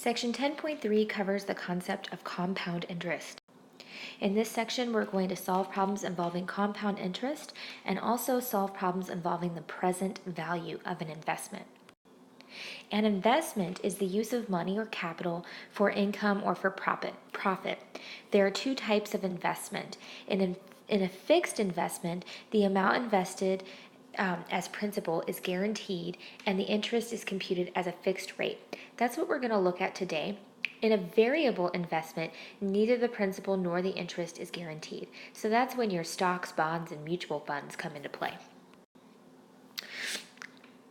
Section 10.3 covers the concept of compound interest. In this section, we're going to solve problems involving compound interest and also solve problems involving the present value of an investment. An investment is the use of money or capital for income or for profit. There are two types of investment. In a fixed investment, the amount invested as principal is guaranteed and the interest is computed as a fixed rate. That's what we're going to look at today. In a variable investment, neither the principal nor the interest is guaranteed. So that's when your stocks, bonds, and mutual funds come into play.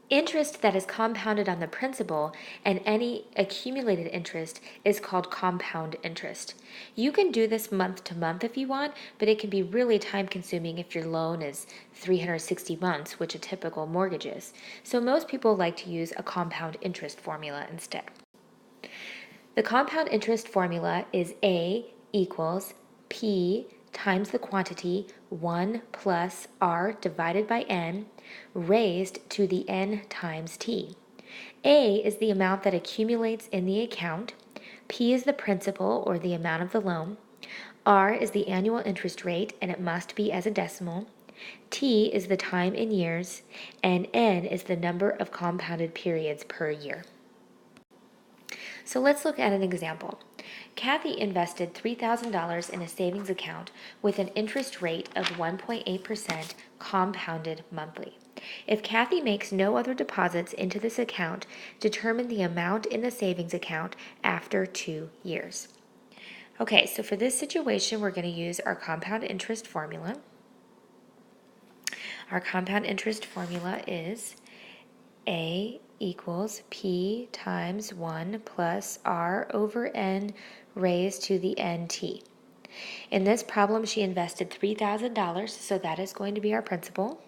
Interest that is compounded on the principal and any accumulated interest is called compound interest. You can do this month to month if you want, but it can be really time consuming if your loan is 360 months, which a typical mortgage is. So most people like to use a compound interest formula instead. The compound interest formula is A equals P times the quantity 1 plus R divided by N raised to the N times T. A is the amount that accumulates in the account. P is the principal or the amount of the loan. R is the annual interest rate and it must be as a decimal. T is the time in years and N is the number of compounded periods per year. So let's look at an example. Kathy invested $3,000 in a savings account with an interest rate of 1.8% compounded monthly. If Kathy makes no other deposits into this account, determine the amount in the savings account after 2 years. Okay, so for this situation, we're going to use our compound interest formula. Our compound interest formula is A equals P times 1 plus R over N raised to the NT. In this problem, she invested $3,000, so that is going to be our principal.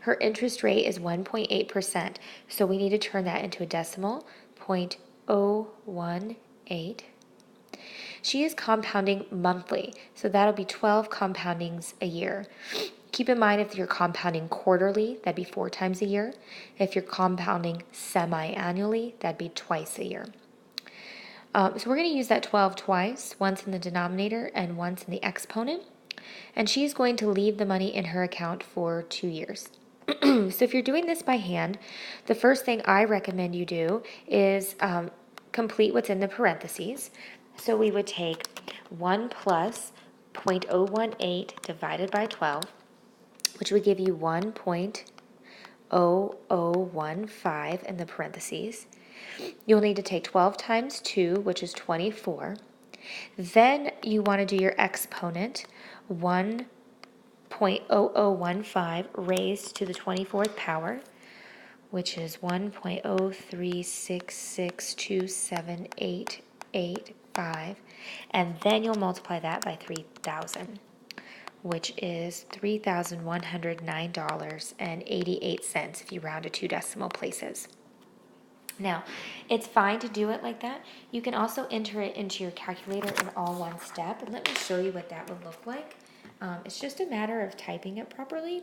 Her interest rate is 1.8%, so we need to turn that into a decimal, 0.018. She is compounding monthly, so that'll be 12 compoundings a year. Keep in mind if you're compounding quarterly, that'd be 4 times a year. If you're compounding semi-annually, that'd be twice a year. So we're going to use that 12 twice, once in the denominator and once in the exponent. And she's going to leave the money in her account for 2 years. So if you're doing this by hand, the first thing I recommend you do is complete what's in the parentheses. So we would take 1 plus 0.018 divided by 12, which would give you 1.0015 in the parentheses. You'll need to take 12 times 2, which is 24. Then you want to do your exponent, 1.0015 raised to the 24th power, which is 1.036627885, and then you'll multiply that by 3,000, which is $3,109.88 if you round to 2 decimal places. Now, it's fine to do it like that. You can also enter it into your calculator in all one step, and let me show you what that would look like. It's just a matter of typing it properly.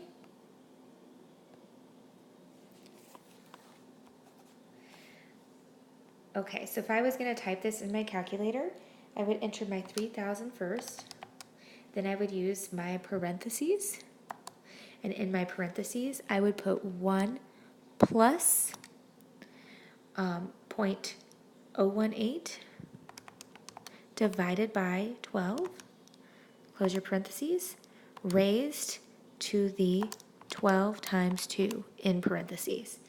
Okay, so if I was going to type this in my calculator, I would enter my 3,000 first. Then I would use my parentheses. And in my parentheses, I would put 1 plus 0.018 divided by 12, close your parentheses, raised to the 12 times 2 in parentheses.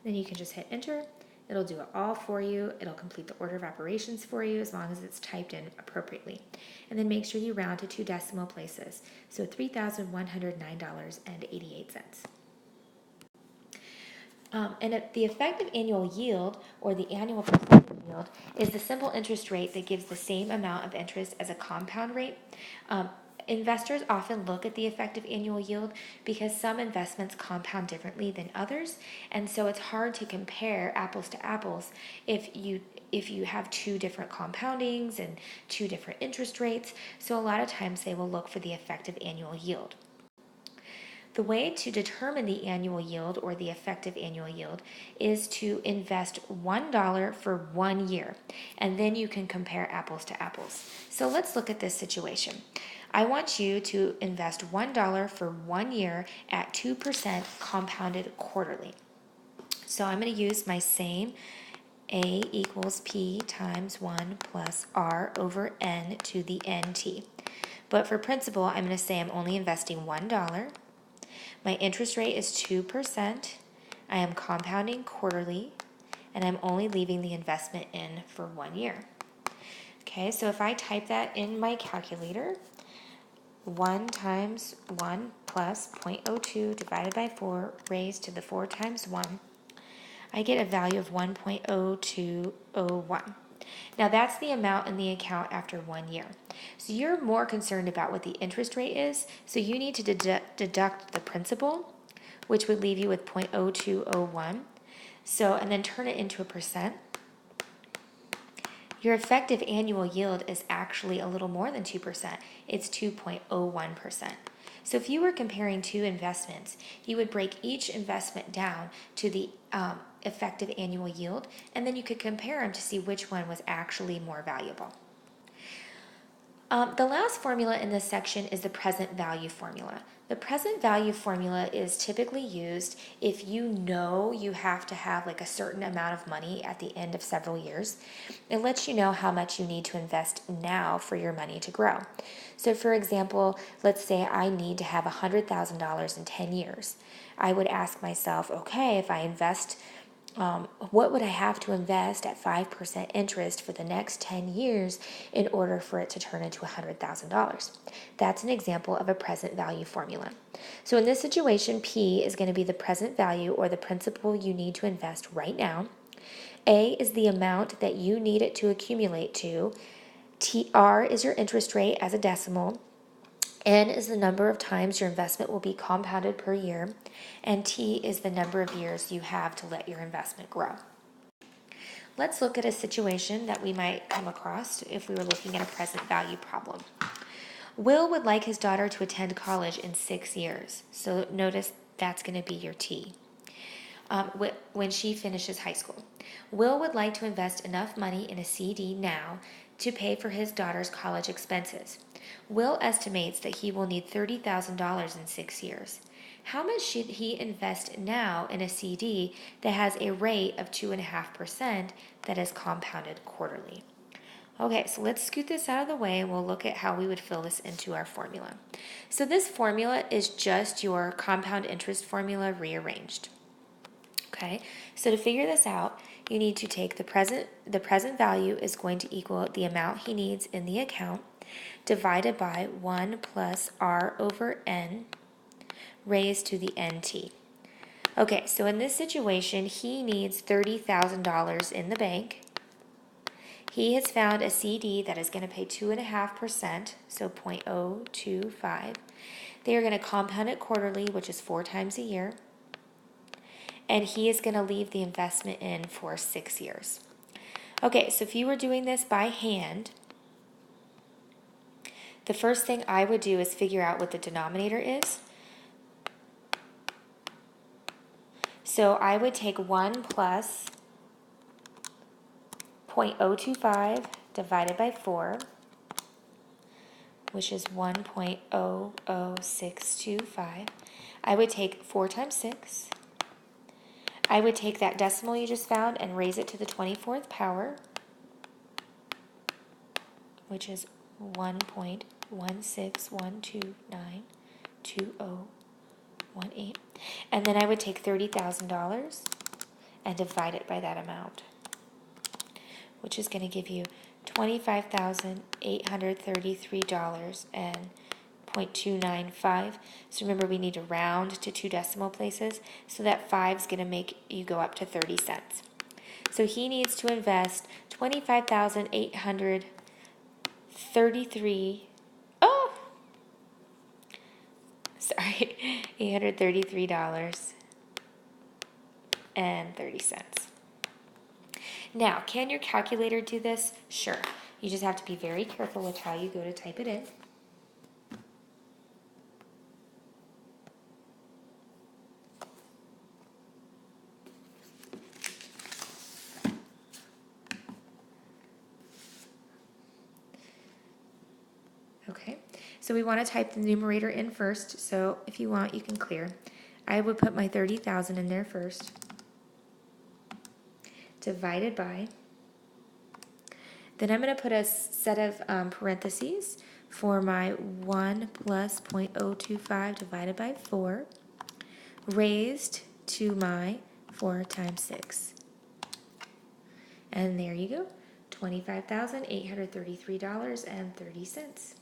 Then you can just hit enter. It'll do it all for you. It'll complete the order of operations for you as long as it's typed in appropriately. And then make sure you round to 2 decimal places. So $3,109.88. And the effective annual yield, or the annual percentage yield, is the simple interest rate that gives the same amount of interest as a compound rate. Investors often look at the effective annual yield because some investments compound differently than others, and so it's hard to compare apples to apples if you have 2 different compoundings and 2 different interest rates. So a lot of times they will look for the effective annual yield. The way to determine the annual yield or the effective annual yield is to invest $1 for 1 year, and then you can compare apples to apples. So let's look at this situation. I want you to invest $1 for 1 year at 2% compounded quarterly. So I'm going to use my same A equals P times 1 plus R over N to the NT. But for principal, I'm going to say I'm only investing $1. My interest rate is 2%. I am compounding quarterly, and I'm only leaving the investment in for 1 year. Okay, so if I type that in my calculator, 1 times 1 plus 0.02 divided by 4 raised to the 4 times 1, I get a value of 1.0201. Now that's the amount in the account after 1 year. So you're more concerned about what the interest rate is, so you need to deduct the principal, which would leave you with 0.0201. So, and then turn it into a percent. Your effective annual yield is actually a little more than 2%. It's 2.01%. So if you were comparing two investments, you would break each investment down to the effective annual yield, and then you could compare them to see which one was actually more valuable. The last formula in this section is the present value formula. The present value formula is typically used if you know you have to have like a certain amount of money at the end of several years. It lets you know how much you need to invest now for your money to grow. So for example, let's say I need to have $100,000 in 10 years. I would ask myself, okay, if I invest, what would I have to invest at 5% interest for the next 10 years in order for it to turn into $100,000? That's an example of a present value formula. So in this situation, P is going to be the present value or the principal you need to invest right now. A is the amount that you need it to accumulate to. R is your interest rate as a decimal. N is the number of times your investment will be compounded per year, and T is the number of years you have to let your investment grow. Let's look at a situation that we might come across if we were looking at a present value problem. Will would like his daughter to attend college in 6 years, so notice that's going to be your T. When she finishes high school. Will would like to invest enough money in a CD now to pay for his daughter's college expenses. Will estimates that he will need $30,000 in 6 years. How much should he invest now in a CD that has a rate of 2.5% that is compounded quarterly? Okay, so let's scoot this out of the way and we'll look at how we would fill this into our formula. So this formula is just your compound interest formula rearranged. Okay, so to figure this out, you need to take the present value is going to equal the amount he needs in the account divided by 1 plus R over N raised to the NT. Okay, so in this situation, he needs $30,000 in the bank. He has found a CD that is going to pay 2.5%, so 0.025. They are going to compound it quarterly, which is 4 times a year. And he is going to leave the investment in for 6 years. Okay, so if you were doing this by hand, the first thing I would do is figure out what the denominator is. So I would take 1 plus 0.025 divided by 4, which is 1.00625. I would take 4 times 6. I would take that decimal you just found and raise it to the 24th power, which is 1.161292018. And then I would take $30,000 and divide it by that amount, which is going to give you $25,833 and 0.295. So remember, we need to round to 2 decimal places, so that 5 is going to make you go up to 30 cents. So he needs to invest $833 and 30 cents. Now, can your calculator do this? Sure. You just have to be very careful with how you go to type it in. So we want to type the numerator in first. So if you want, you can clear. I would put my 30,000 in there first. Divided by. Then I'm going to put a set of parentheses for my 1 plus 0.025 divided by 4 raised to my 4 times 6. And there you go, $25,833.30.